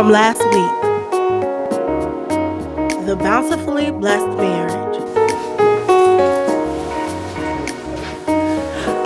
from last week. The bountifully blessed marriage.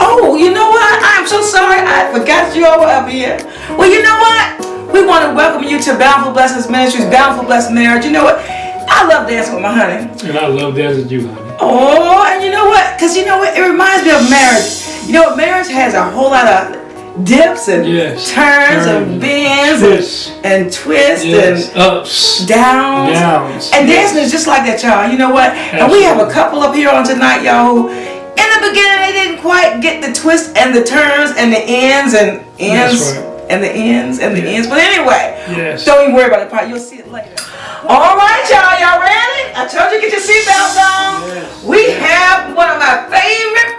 Oh, you know what? I'm so sorry. I forgot you all were up here. Well, you know what? We want to welcome you to Bountiful Blessings Ministries, Bountiful Blessed Marriage. You know what? I love dancing with my honey. And I love dancing with you, honey. Oh, and you know what? Because you know what? It reminds me of marriage. You know what? Marriage has a whole lot of dips and turns and bends and twists and ups, downs. And dancing is just like that, y'all. You know what? Absolutely. And we have a couple up here on tonight, y'all, who in the beginning they didn't quite get the twists and the turns and the ends and ends and the ends and the ends. But anyway, don't even worry about the part. You'll see it later. All right, y'all ready? I told you get your seatbelts on. We have one of my favorite.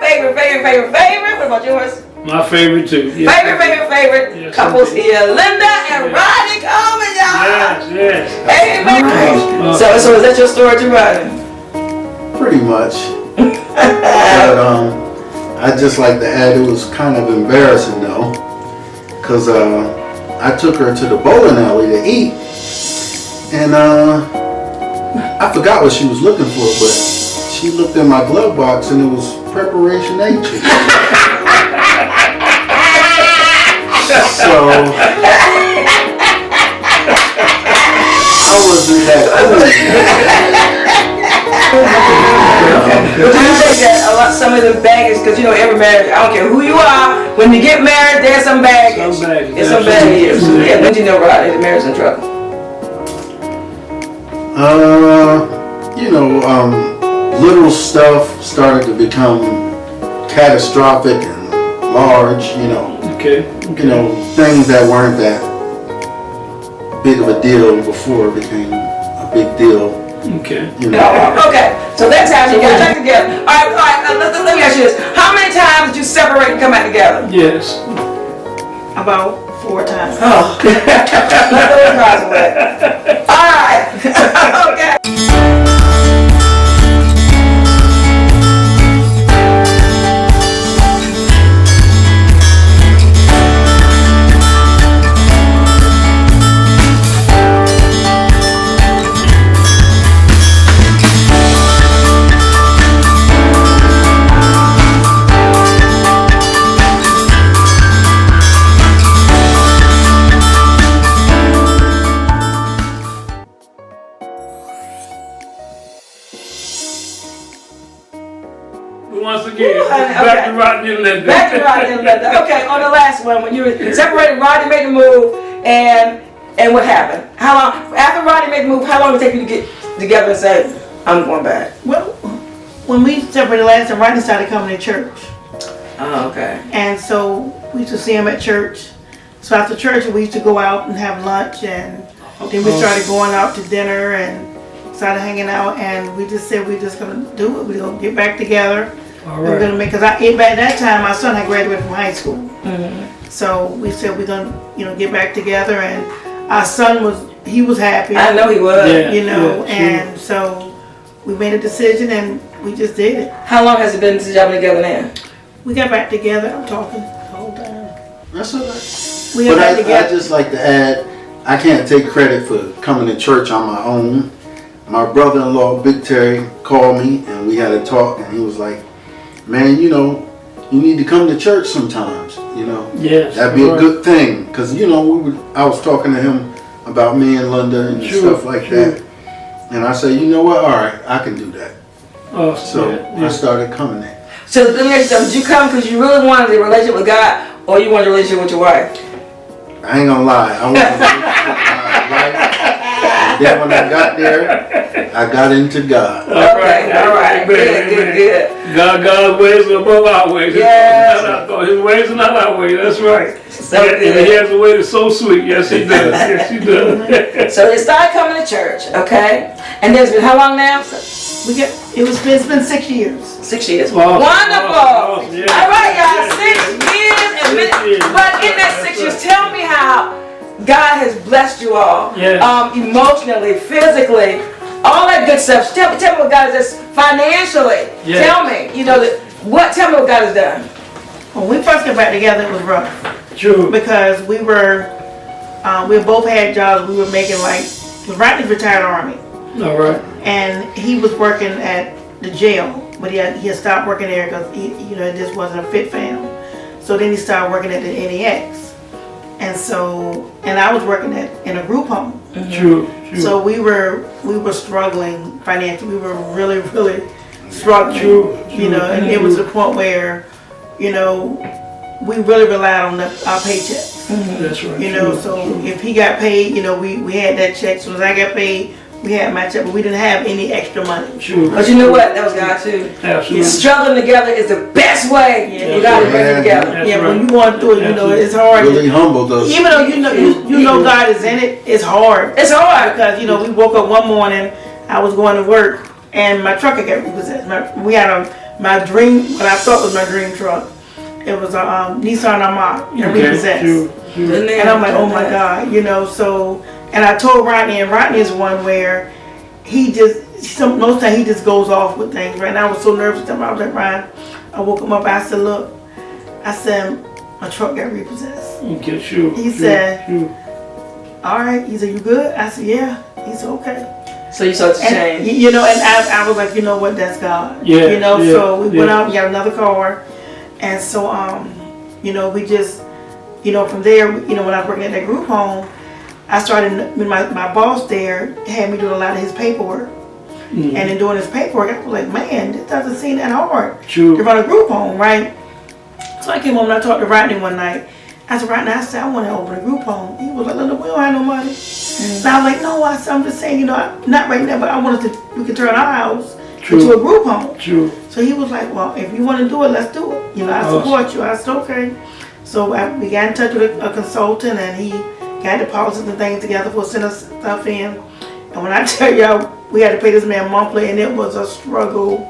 What about yours? My favorite too. Yes. Favorite couples here. Linda and Rodney Coleman, y'all. Yes. Amen. So is that your story too, Rodney? Pretty much. But I just like to add, it was kind of embarrassing though, because I took her to the bowling alley to eat, and I forgot what she was looking for, but she looked in my glove box and it was preparation A chicken. So I wasn't that cool. But do you think that some of the baggage, because you know every marriage, I don't care who you are, when you get married, there's some baggage. There's some baggage. Yeah, when you know, Rodney, the marriage in trouble? Little stuff started to become catastrophic and large, things that weren't that big of a deal before it became a big deal. Okay. Okay. So that's how you get back together. All right. Let me ask you this: how many times did you separate and come back together? Yes. About 4 times. Oh. All right. Okay. Once again, back to Rodney and Linda. Okay, on the last one, when you were separated, Rodney made the move, and what happened? How long after Rodney made the move? How long did it take you to get together and say, "I'm going back"? Well, when we separated last time, Rodney started coming to church. Oh, okay. And so we used to see him at church. So after church, we used to go out and have lunch, and then we started going out to dinner and started hanging out. And we just said we're just gonna do it. We're gonna get back together. All right. We're gonna make, because by that time my son had graduated from high school. Mm-hmm. So we said we're gonna get back together, and our son was happy. I know he was. And so we made a decision and we just did it. How long has it been since y'all been together now? We got back together. I'm talking the whole time. That's all right. We got back together. I just like to add, I can't take credit for coming to church on my own. My brother-in-law, Big Terry, called me and we had a talk, and he was like, "Man, you need to come to church sometimes. Yes, that'd be a good thing." Because I was talking to him about me and Linda and stuff like that, and I said, "You know what? All right, I can do that." I started coming there. So let me ask you something. Did you come because you really wanted a relationship with God, or you wanted a relationship with your wife? I ain't gonna lie. I wanted a relationship with my wife. And then when I got there, I got into God. All right. Good. God's ways are above our ways. Yes. His ways are not our ways. That's right. So and he has a way that's so sweet. Yes, he does. Yes, he does. So they started coming to church, okay? And there's been how long now? It's been 6 years. 6 years. Awesome. Wonderful. Awesome. Yeah. All right, y'all. 6 years and minutes. But in that 6 years, tell me how God has blessed you all. Yes. Emotionally, physically, all that good stuff. Tell me what God has done financially. Yes. Tell me, tell me what God has done. When we first got back together, it was rough. True. Because we were we both had jobs. We were making like, Rodney's retired Army, All right. and he was working at the jail, but he had stopped working there because it just wasn't a fit for him. So then he started working at the NEX, and I was working in a group home. True. So we were struggling financially. We were really, really struggling. True. And it was the point where, we really relied on our paychecks. That's right. So if he got paid, we had that check. So as I got paid, we had my check, but we didn't have any extra money. True. But you know what? That was God too. Absolutely. Struggling together is the best way for God to bring you together. That's Yeah, right. when you going through it, it's hard. Really humbled us. Even though you know God is in it, it's hard. It's hard. Because we woke up one morning, I was going to work, and my truck had got repossessed. We had my dream, what I thought was my dream truck. It was a Nissan Armada, repossessed. True. And I'm like, oh my God, so, and I told Rodney, and Rodney is one where he most times he just goes off with things, right? And I was so nervous that I was like, Ryan, I woke him up, I said, look, my truck got repossessed. Okay, sure. He said, all right. He said, you good? I said, yeah. He said, okay. So you started to And, change. and I was like, you know what, that's God. Yeah, So we went out and got another car. And so, we just, from there, when I was working at that group home, I started, when my boss there had me doing a lot of his paperwork. And in doing his paperwork, I was like, man, this doesn't seem that hard to run a group home, right? So I came home and I talked to Rodney one night. I said, Rodney, I want to open a group home. He was like, Linda, we don't have no money. And I was like, no, I'm just saying, not right now, but I wanted we could turn our house into a group home. True. So he was like, well, if you want to do it, let's do it. I support you. I said, okay. So we got in touch with a consultant, and he got the policies and things together for sending us stuff in. And when I tell y'all, we had to pay this man monthly, and it was a struggle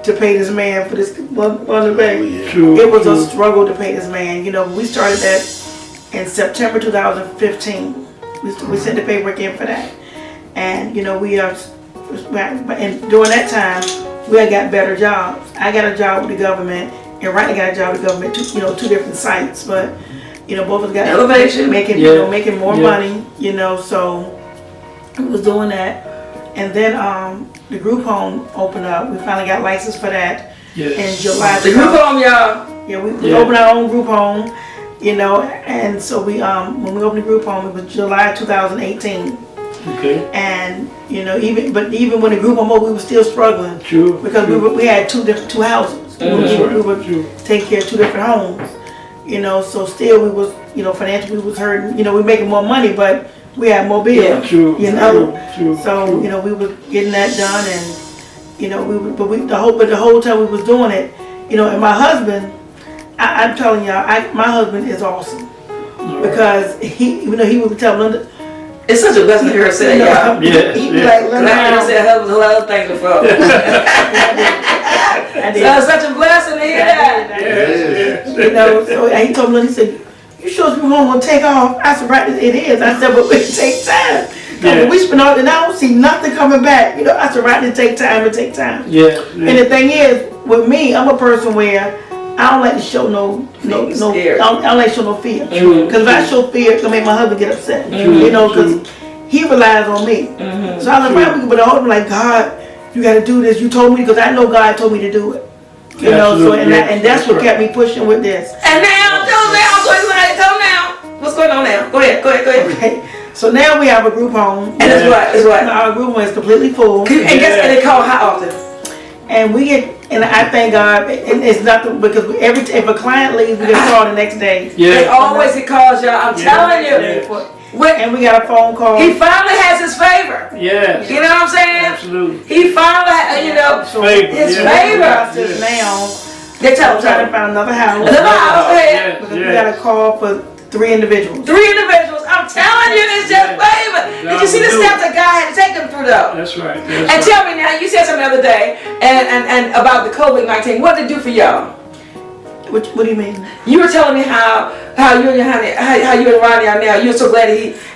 to pay this man for this one pay. True. It was a struggle to pay this man. We started that in September 2015. We sent the paperwork in for that. And, and during that time, we had got better jobs. I got a job with the government, and Rodney got a job with the government, two different sites. But, both of us got elevation, making more money, so we was doing that. And then the group home opened up. We finally got licensed for that in July. The group home, y'all. Yeah, we opened our own group home, and so we when we opened the group home, it was July 2018. Okay. And even when the group home opened, we were still struggling. True. Because we had two houses. We were taking care of two different homes. So still we was financially we was hurting. We were making more money, but we had more bills. Yeah, true. So we were getting that done, and the whole time we was doing it, and my husband, I'm telling y'all, my husband is awesome because he would tell Linda. It's such a blessing to hear her say that, y'all. He'd be like, Linda, I heard her say husband a lot of things before. I did. So it's such a blessing to hear that. So he told me, he said, you sure this home will take off? I said, right, it is. I said, but it takes time. When we spend all, and I don't see nothing coming back. I said, right, it take time. And the thing is, with me, I'm a person where I don't like to show no I don't like to show no fear. Because if I show fear, it's gonna make my husband get upset. Because he relies on me. So I was like, right, but I hold him like, God, you got to do this. You told me, because I know God told me to do it. And that's what kept me pushing with this. And now, tell now. What's going on now? Go ahead. Okay. So now we have a group home. And it's what? Our group home is completely full. And guess what they call how often? And we get, and I thank God, and it's nothing, because if a client leaves, we get a call the next day. They always get calls, y'all. I'm telling you. And we got a phone call. He finally has his favor. Yeah. You know what I'm saying? Absolutely. He finally, his favor. Now, They tell we're trying to find another house. Another house, go ahead. Because we got a call for 3 individuals. 3 individuals. I'm telling you, it's just favor. Did you see the steps that God had to take them through, though? That's right. And tell me now, you said something the other day, and about the COVID-19. What did it do for y'all? What do you mean? You were telling me how you and Rodney are now. You're so glad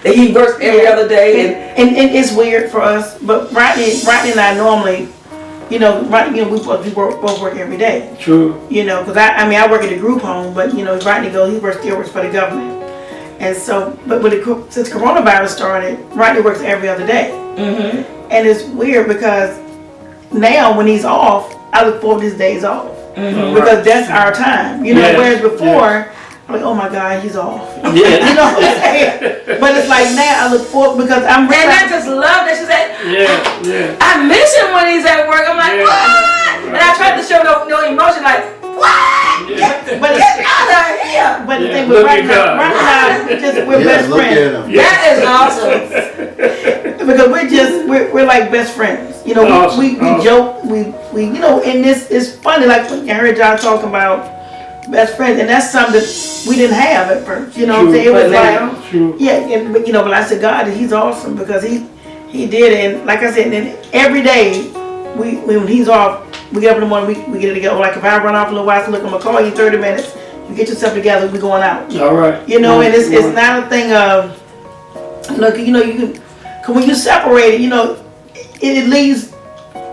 that he works every other day. And it's weird for us, but Rodney and I normally, we both work every day. True. Because I work at a group home, but Rodney still works for the government. And so, but since coronavirus started, Rodney works every other day. Mm-hmm. And it's weird because now when he's off, I look forward to his days off. Mm-hmm. Because that's our time. You know, Yes, whereas before, I'm like, oh my God, he's off. Yeah. You know what I'm saying? But it's like now I look forward because I'm And I really. just love that she said, Yeah. I miss him when he's at work. I'm like, Yeah. what? And I tried to show no emotion, like, what? Yeah. But Get out of here. But the Yeah, thing with look right at now, God. we're Yeah, best look friends. at him. That is awesome. Because we're like best friends. You know, Awesome, we awesome. joke, we you know, and this is funny. Like when I heard y'all talking about best friends, and that's something we didn't have at first. You know what I'm saying? It was But now- like, True. yeah, but you know, but I said, God, he's awesome because he did it. And like I said, and every day when he's off, we get up in the morning, we get it together. Like if I run off a little while, so look, I'm gonna call you in 30 minutes. You get yourself together, we going out. All right. You know, and it's Right. not a thing of, look, you know, you can, cause when you separate it, you know, it leaves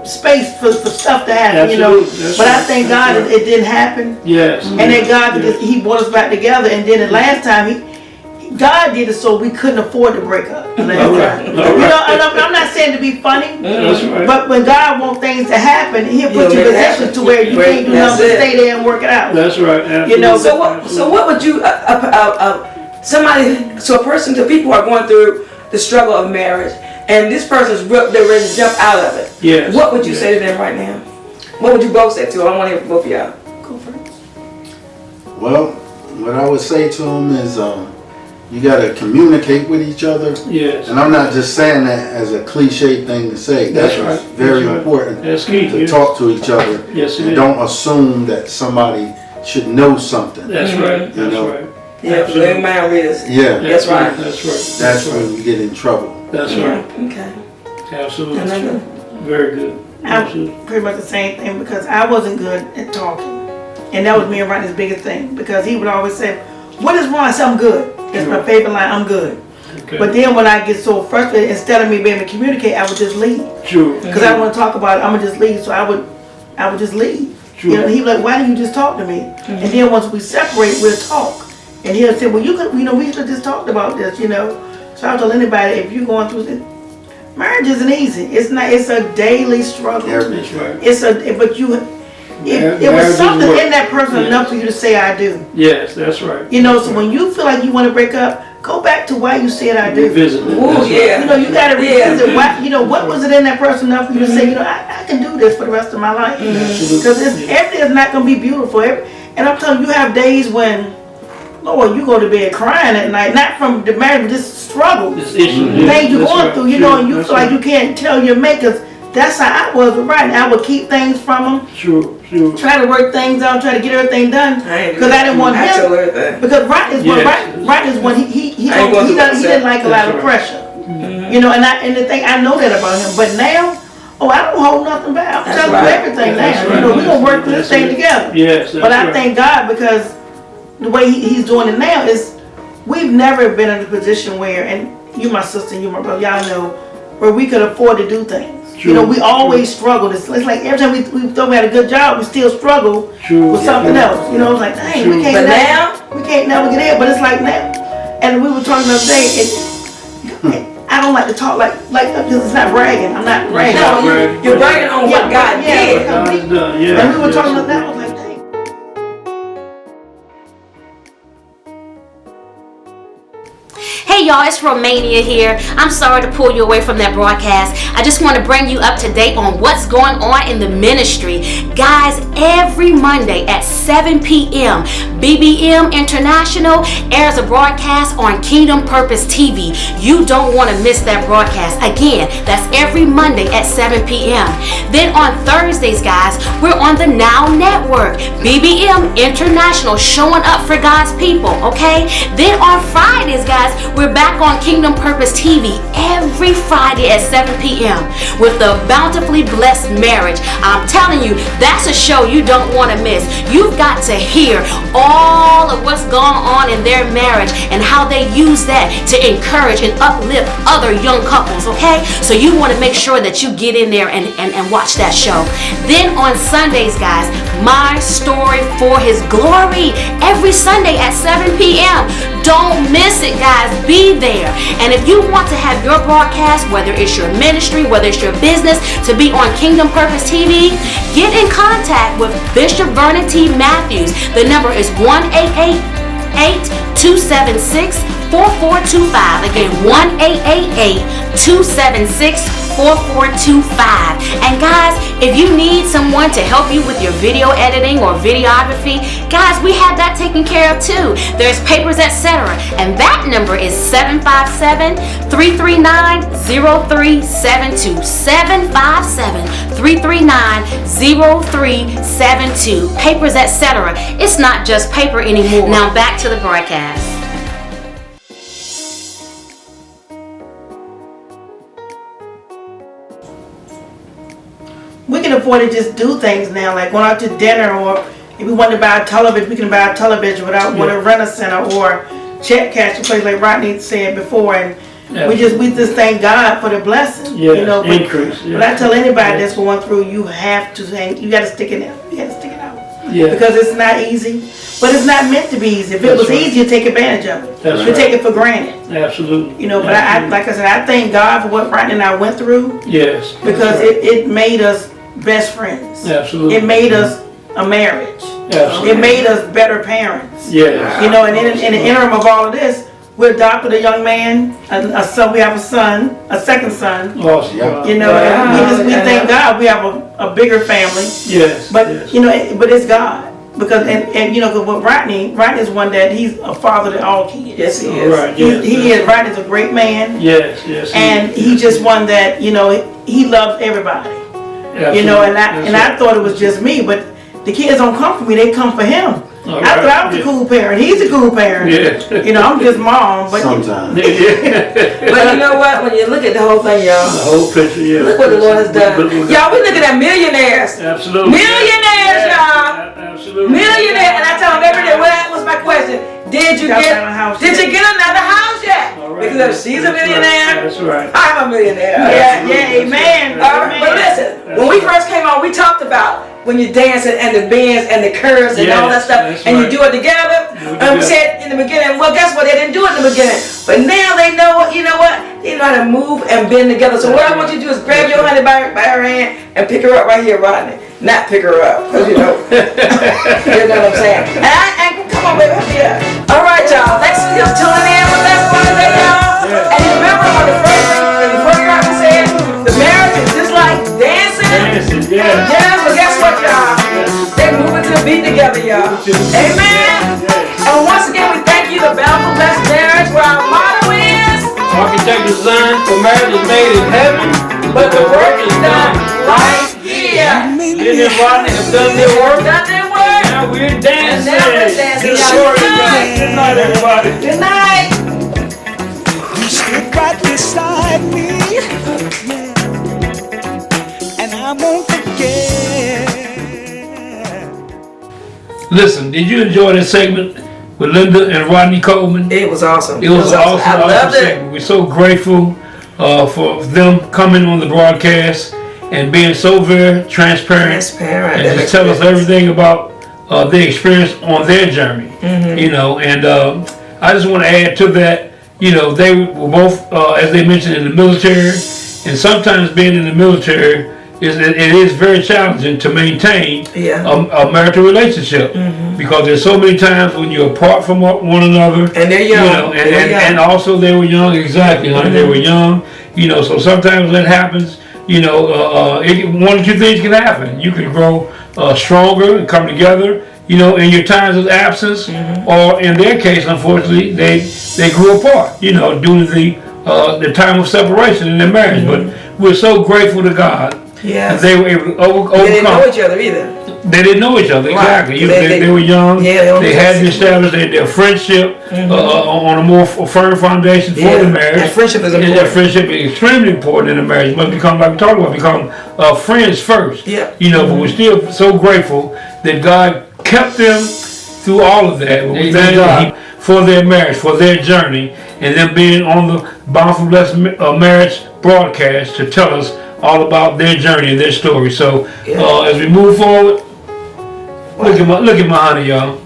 space for stuff to happen, you know. Absolutely, that's But I right, thank that's God right. it didn't happen. Yes. And then God, Yes. he brought us back together. And then the last time, God did it so we couldn't afford to break up. The last All time. right, all You right. know, and I'm not saying to be funny, That's right. but when God wants things to happen, He'll He'll put you in make it positions happen. to where you Right, can't do that's nothing but it. stay there and work it out. That's right. Absolutely. You know, So what would you, so a person, to people who are going through the struggle of marriage, and this person's they're ready to jump out of it. Yes. What would you Yes. say to them right now? What would you both say to them? I want to hear from both of y'all. Go for it. Well, what I would say to them is, you got to communicate with each other. Yes. And I'm not just saying that as a cliche thing to say. That's That is right. very That's right. important That's key. to Yes. talk to each other. Yes, it And is. don't assume that somebody should know something. That's right. You That's know. right. Yeah, Absolutely. let mind readers. Yeah, That's right. That's right. that's when you get in trouble. That's right. Okay. Absolutely. Another. Very good. Absolutely. I'm pretty much the same thing because I wasn't good at talking. And that was me and Rodney's biggest thing because he would always say, what is wrong? I said, I'm good. That's my favorite line, I'm good. Okay. But then when I get so frustrated, instead of me being able to communicate, I would just leave. True. Because I don't want to talk about it, I'm going to just leave. So I would just leave. True. You know, he'd be like, why didn't you just talk to me? And then once we separate, we'll talk. And he'll say, well, you could, you know, we could have just talked about this, you know. So I tell anybody, if you're going through this, marriage isn't easy. It's not. It's a daily struggle. That's right. But you, it Marriage was is something work. in that person Yes. enough for you to say I do. Yes, that's right. You know, That's so right. when you feel like you want to break up, go back to why you said I do. Revisit it. Ooh, That's right. yeah. You know, you got to Yeah. revisit why. You know, what was it in that person enough for you to say, you know, I can do this for the rest of my life. Absolutely. Because Yeah. everything is not going to be beautiful. And I'm telling you, you have days when, Lord, you go to bed crying at night, not from the marriage, but just struggle. This issue. yeah, Things you're that's going right. through, you True. know, and you That's feel like right. you can't tell your makers. That's how I was with Rodney. I would keep things from him, True. True. try to work things out, try to get everything done. I ain't do Because I didn't want I told him. her that. Because Rodney's Yes. one he I ain't going through didn't like a lot That's of right. pressure. Mm-hmm. You know, and the thing I know that about him. But now, I don't hold nothing back. I'm That's telling right. you everything That's now. right. You know, we're gonna work through this That's thing it. together. Yes. That's But I right. thank God because the way he's doing it now is we've never been in a position where, and you my sister and you my brother, y'all know, where we could afford to do things. True. You know, we always struggled. It's like every time we thought we had a good job, we still struggle True. with something else. You know, it's like, dang, True. we can't But never get in. But it's like now, and we were talking the other day, I don't like to talk like because it's not bragging. I'm not bragging. No, Right. you're bragging on what God did. God is done. Yeah. And we were Yes. talking about that. I was like, dang. Hey y'all, it's Romania here. I'm sorry to pull you away from that broadcast. I just want to bring you up to date on what's going on in the ministry. Guys, every Monday at 7 p.m., BBM International airs a broadcast on Kingdom Purpose TV. You don't want to miss that broadcast. Again, that's every Monday at 7 p.m. Then on Thursdays, guys, we're on the Now Network. BBM International showing up for God's people, okay? Then on Fridays, guys, we're back on Kingdom Purpose TV every Friday at 7 p.m. with the Bountifully Blessed Marriage. I'm telling you, that's a show you don't want to miss. You've got to hear all of what's going on in their marriage and how they use that to encourage and uplift other young couples, okay? So you want to make sure that you get in there and watch that show. Then on Sundays, guys, My Story for His Glory every Sunday at 7 p.m. Don't miss it, guys. Be there. And if you want to have your broadcast, whether it's your ministry, whether it's your business, to be on Kingdom Purpose TV, get in contact with Bishop Vernon T. Matthews. The number is 1-888-276-4425. Again, 1-888-276-4425. And guys, if you need someone to help you with your video editing or videography, guys, we have that taken care of too. There's Papers, etc. And that number is 757-339-0372. 757-339-0372. Papers, etc. It's not just paper anymore. Now back to the broadcast. We can afford to just do things now, like going out to dinner, or if we want to buy a television, we can buy a television without going to rent a center or check cash a place, like Rodney said before. And we just thank God for the blessing. Yes, you know, increase. But I tell anybody that's going through, you have to you got to stick it out. You got to stick it out. Yeah. Because it's not easy, but it's not meant to be easy. If it was easy, you take advantage of it. That's You right. take it for granted. Absolutely. You know, but I like I said, I thank God for what Rodney and I went through, Yes. because it made us best friends. Absolutely. It made us a marriage. Absolutely. It made us better parents. Yes. You know, and in the interim of all of this, we adopted a young man, a son. We have a son, a second son. Awesome. Yeah. You know, and we thank God we have a bigger family. Yes. But yes. you know, but it's God, because and you know, cause with Rodney's one that he's a father to all kids. Yes, he is. Right. Yes. He is. Rodney's a great man, Yes. Yes. and he's just one that, you know, he loves everybody. Absolutely. You know, and That's I thought it was just me, but the kids don't come for me; they come for him. All I thought I was right. a cool parent. He's a cool parent. Yeah. You know, I'm just mom, but Sometimes. But you know what? When you look at the whole thing, y'all, The whole picture. Yeah. look what the Lord has done. But- Y'all, we looking at millionaires. Absolutely. Millionaires, y'all. Absolutely. Millionaire, and I tell them every day, what was my question? Did you Got get another house did yet? you get another house yet? All right. Because if she's a That's right. millionaire, That's right. I'm a millionaire. yeah, amen. All right, but listen, when we first came on, we talked about when you dance and the bends and the curves and all that Yes, stuff, that's and you right. do it together. Do it And we together. said in the beginning, well, guess what? They didn't do it in the beginning, but now they know. You know what? They know how to move and bend together. So what I want you to do is grab your honey by her hand and pick her up right here, Rodney. Not pick her up, because you know, you know what I'm saying. And come on, baby, help me up. All right, y'all. Thanks for tuning in with us one day, y'all. And remember when the first part we said, the marriage is just like dancing. Dancing, yeah. Yes, but guess what, y'all? They're moving to the beat together, y'all. Amen. And once again, we thank you, the Bountiful Blessed Marriage, where our motto is, Architect design for marriage is made in heaven, but the work is done right here. Lynn and Rodney have done their work. Done their work. Now we're dancing. And now we're dancing, Good y'all. Lord, Good night. Good night, everybody. Good night. You stood right beside me, and I won't forget. Listen, did you enjoy this segment with Linda and Rodney Coleman? It was awesome. It was awesome, I loved it. segment. We're so grateful for them coming on the broadcast and being so very transparent Transparent. and just tell us everything about their experience on their journey. You know, and I just want to add to that. You know, they were both, as they mentioned, in the military, and sometimes being in the military it is very challenging to maintain a marital relationship because there's so many times when you're apart from one another, And they're young. you know, and also they were young. Exactly, honey, they were young. You know, so sometimes that happens. You know, one or two things can happen. You can grow stronger and come together. You know, in your times of absence, or in their case, unfortunately, they grew apart. You know, due to the time of separation in their marriage. But we're so grateful to God that they were able to overcome. They didn't know each other either. They didn't know each other, exactly. Right. They were young. Yeah, they hadn't established their friendship on a more firm foundation for the marriage. And friendship is important. And friendship is extremely important in a marriage. It must become, like we talked about, become friends first. Yeah. You know, but we're still so grateful that God kept them through all of that. We thank God for their marriage, for their journey, and them being on the Bountiful Blessed Marriage broadcast to tell us all about their journey and their story. So as we move forward, look at my honey, y'all.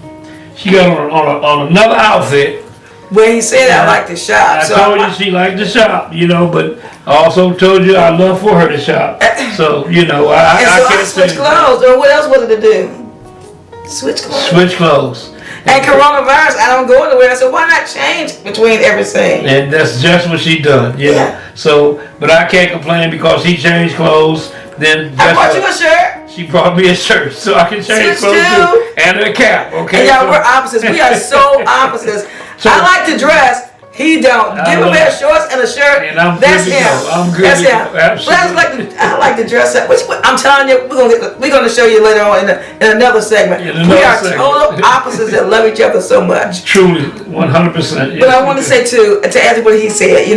She got on another outfit. When he said I like to shop. I So told you she liked to shop, but I also told you I love for her to shop. So, I and so I can't switched say clothes. Or what else was it to do? Switch clothes. switch clothes. And coronavirus, I don't go anywhere. So why not change between everything? And that's just what she done, Yeah. So, but I can't complain because he changed clothes. Then I guess bought you what? a shirt. She brought me a shirt, so I can change Switch clothes too. too, and a cap. Okay. And y'all, So- we're opposites. We are so opposites. So- I like to dress. He don't. I Give him a love pair it. of shorts and a shirt. And I'm That's good to him. go. I'm good That's to him. go. Absolutely. But I like to dress up. I'm telling you, we're gonna show you later on in another segment. In another We are segment. total opposites that love each other so much. Truly, 100%. But I want to say to answer what he said.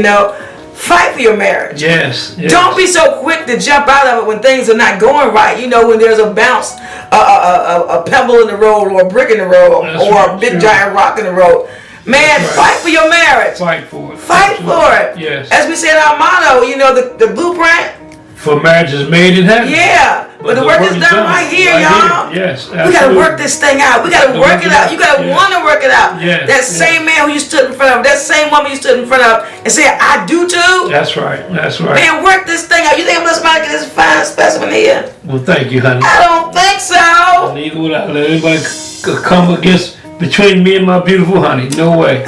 Fight for your marriage. Yes. Don't be so quick to jump out of it when things are not going right. When there's a bounce, a pebble in the road, or a brick in the road, That's or right, a big sure. giant rock in the road. Man, That's right. fight for your marriage. Fight for it. Fight for it. Yes. As we said our motto, the blueprint. For marriage is made in heaven. Yeah. But the work is done right here, y'all. Yes. We gotta absolutely. work this thing out. We gotta work it out. You gotta Yes. want to work it out. Yes, That yes. same man who you stood in front of, that same woman you stood in front of, and said, "I do too." That's right. That's right. Man, work this thing out. You think I'm gonna somebody get this fine specimen here? Well, thank you, honey. I don't think so. Neither would I let anybody come against between me and my beautiful honey. No way. We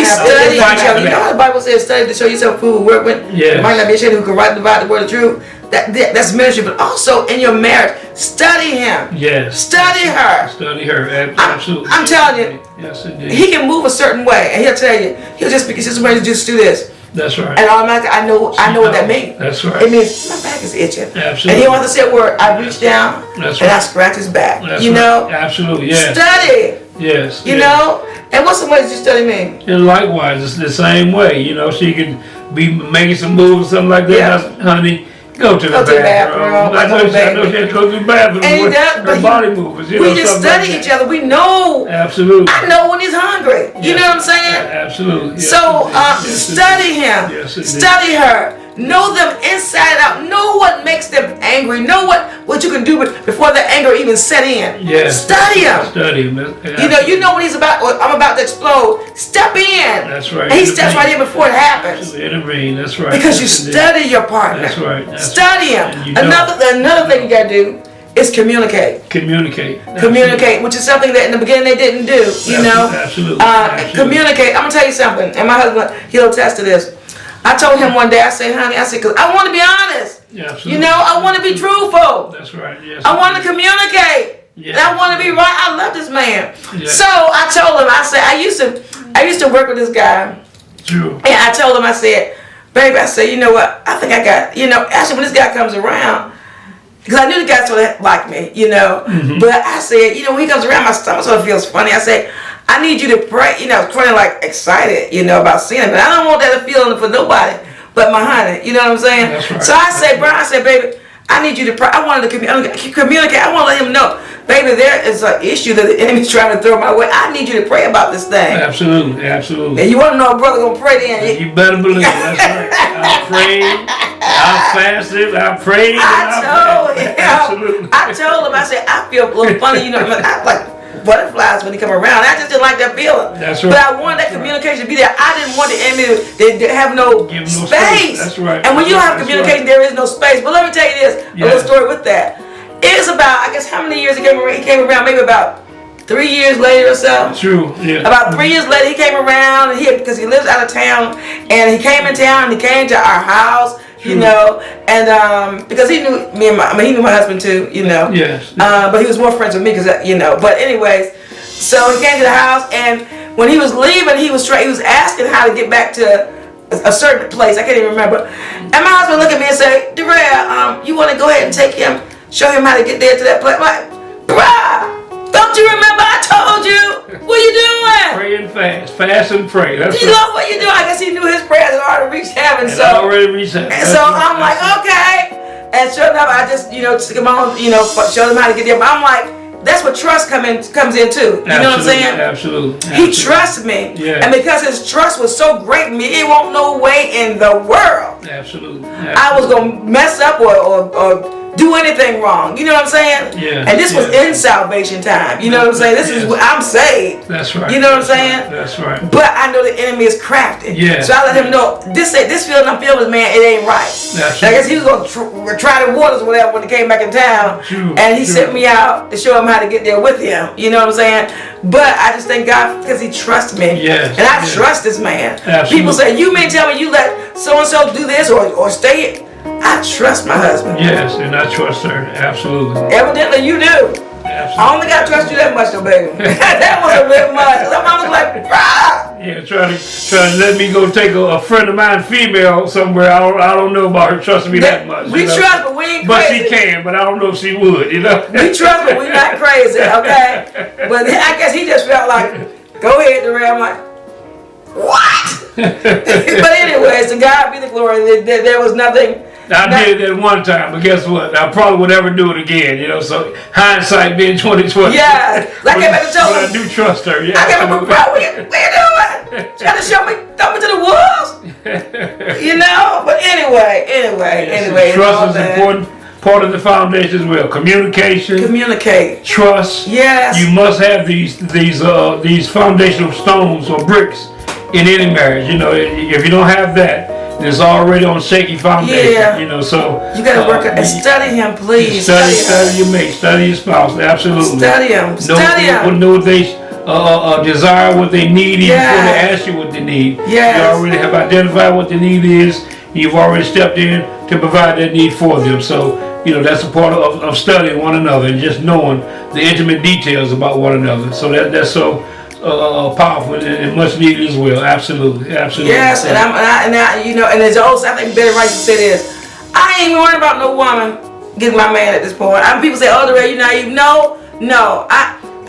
study each other. You know how the Bible says, study to show yourself who work with. Yes. Might not be ashamed who can write divide the word of truth. That's ministry, but also in your marriage, study him. Yes. Study her. Study her. Absolutely. I'm telling you, Yes, indeed. he can move a certain way, and he'll tell you, he'll just speak. Just do this, That's right. and automatically I know what that means. That's right. It means my back is itching. Absolutely. And he don't have to say a word. I reach down That's and I right. scratch his back. That's you right. know, Absolutely. Yes. study. Yes. You yes. know, and what's some ways you study me? And likewise, it's the same way. She can be making some moves or something like that. Yeah. That's, honey, go to the Go to the bathroom. bathroom. I know she had to go to the bathroom. And he with does, but her body movers. we just something study like each that. other. We know. Absolutely. I know when he's hungry. You know what I'm saying? Absolutely. Yes, So indeed. Yes, study him. Yes, indeed. Study her. Know them inside out. Know what makes them angry. Know what you can do before the anger even set in. Yes. Study him. Study him. You know when he's about, or I'm about to explode. Step in. That's right. And he steps right in before it happens. Intervene. That's right. Because you Yes, indeed. study your partner. That's right. Study And him. you know. Another thing you gotta do is communicate. Communicate. Communicate, which is something that in the beginning they didn't do. You know. Absolutely. Communicate. I'm gonna tell you something, and my husband, he'll attest to this. I told him one day, I said, honey, because I want to be honest. Yeah, absolutely. You know, I want to be truthful. That's right. Yes. I want to communicate. Yeah. And I want to be right. I love this man. Yeah. So I told him, I said, I used to work with this guy. True. And I told him, I said, baby, I said, you know what? I think I got, actually when this guy comes around, because I knew the guy sort of liked me, Mm-hmm. But I said, when he comes around, my stomach sort of feels funny. I said, I need you to pray, praying like excited, about seeing him. And I don't want that feeling for nobody but my honey. You know what I'm saying? That's right. So I said, Brian, baby, I need you to pray. I wanted to communicate. I want to let him know, baby, there is an issue that the enemy's trying to throw my way. I need you to pray about this thing. Absolutely. Absolutely. And you want to know a brother gonna pray then? You better believe it. That's right. I prayed, I fasted, I prayed, I told him, I said, I feel a little funny, I like butterflies when he come around. I just didn't like that feeling. That's right. But I wanted that communication to be there. I didn't want the enemy to have no Give him no space. That's right. And when you don't have That's communication, right. there is no space. But let me tell you this, a little story with that. It was about, I guess, how many years he came around? He came around maybe about 3 years later or so. True. Yeah. About 3 years later, he came around because he lives out of town, and he came in town. And he came to our house, and because he knew me and he knew my husband too, Yes. But he was more friends with me because But anyways, so he came to the house, and when he was leaving, he was asking how to get back to a certain place. I can't even remember. And my husband looked at me and said, "Darrell, you want to go ahead and take him, show him how to get there to that place?" I'm like, bruh. Don't you remember I told you? What are you doing? Pray and fast. Fast and pray. That's You know what you do? I guess he knew his prayers had already reached heaven. And So I already reached heaven. and so I'm like, okay. And sure enough, I just, took him on, showed him how to get there. But I'm like, that's what trust comes in too. You know what I'm saying? Absolutely. He trusts me. Yeah. And because his trust was so great in me, it won't no way in the world Absolutely. I was going to mess up or do anything wrong. You know what I'm saying? Yeah. And this was in salvation time. You know what I'm saying? This is what I'm saved. That's right. You know what I'm saying? That's right. But I know the enemy is crafty. Yeah. So I let him know this feeling I'm feeling, man, it ain't right. That's I guess he was gonna try the waters or whatever when he came back in town. True, and he true. sent me out to show him how to get there with him. You know what I'm saying? But I just thank God because he trusts me. Yes, And I yes. trust this man. Absolutely. People say, you may tell me you let so-and-so do this or stay. I trust my husband. Yes, and I trust her. Absolutely. Evidently you do. Absolutely. I only got to trust you that much though, baby. That was a bit much. My mom was like, "Bruh." Yeah, trying to let me go take a friend of mine, female, somewhere. I don't know about her trusting me that much. We you know? trust, but we ain't But crazy. she can, but I don't know if she would, you know? We trust, but we not crazy, okay? But I guess he just felt like, go ahead, Darrell. I'm like, what? But anyways, to God be the glory. There was nothing. I did that one time, but guess what? I probably would never do it again, you know. So hindsight being 2020. Yeah, like I better tell but him. I do trust her. Yeah, I gave him a bro. What you doing? She got to show me, throw me to the wolves. You know. But anyway. Trust is an important part of the foundation as well. Communication. Communicate. Trust. Yes. You must have these foundational stones or bricks in any marriage. You know, if you don't have that, it's already on shaky foundation. Yeah. You know, so You got to work it and study him, please. Study your mate, study your spouse. Absolutely. Study him. Study him. Know what they desire, what they need, even before they Yes. ask you what they need. Yes. You already have identified what the need is. You've already stepped in to provide that need for them. So, you know, that's a part of studying one another and just knowing the intimate details about one another. So that's so powerful and much needed as well. Absolutely. Yes, and I, you know, and there's also, I think Betty Rice said this. I ain't worried about no woman getting my man at this point. People say, "Oh, Darrell, you naive." No.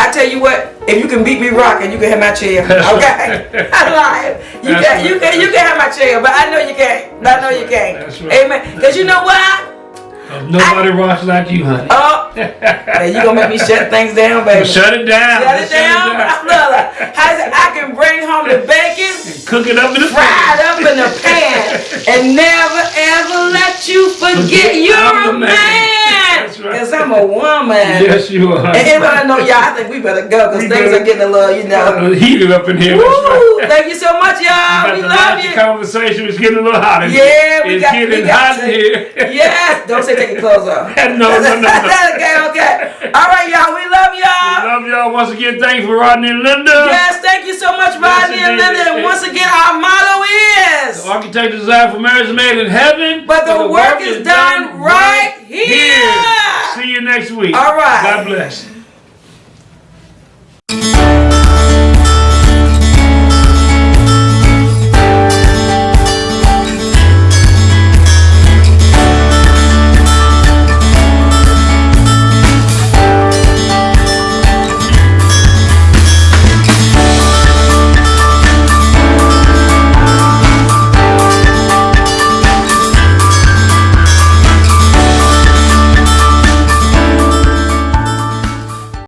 I tell you what. If you can beat me rocking, you can have my chair. Okay, I'm lying. You can have my chair, but I know you can't. I know you can't. That's right. Amen. Because you know what? Nobody rocks like you, honey. Oh, now you gonna make me shut things down, baby. Shut it down. Shut it down. I can bring home the bacon, Cook it up in the fried up in the pan, and never ever let you forget you're a man. That's right. Because I'm a woman. Yes, you are. And everybody know, y'all, I think we better go because things are getting a little, you know. Heated up in here. Woo! That's right. Thank you so much, y'all. We love you. The conversation is getting a little hot in here. Yeah, we It's got getting hot in here. Yes. Don't say take your clothes off. No. Okay. All right, y'all. We love y'all. Love y'all once again. Thanks for Rodney and Linda. Yes, thank you so much, Rodney and indeed. Linda. And once again, our motto is, The architect design for marriage is made in heaven, but the work is done right here. See you next week. All right. God bless.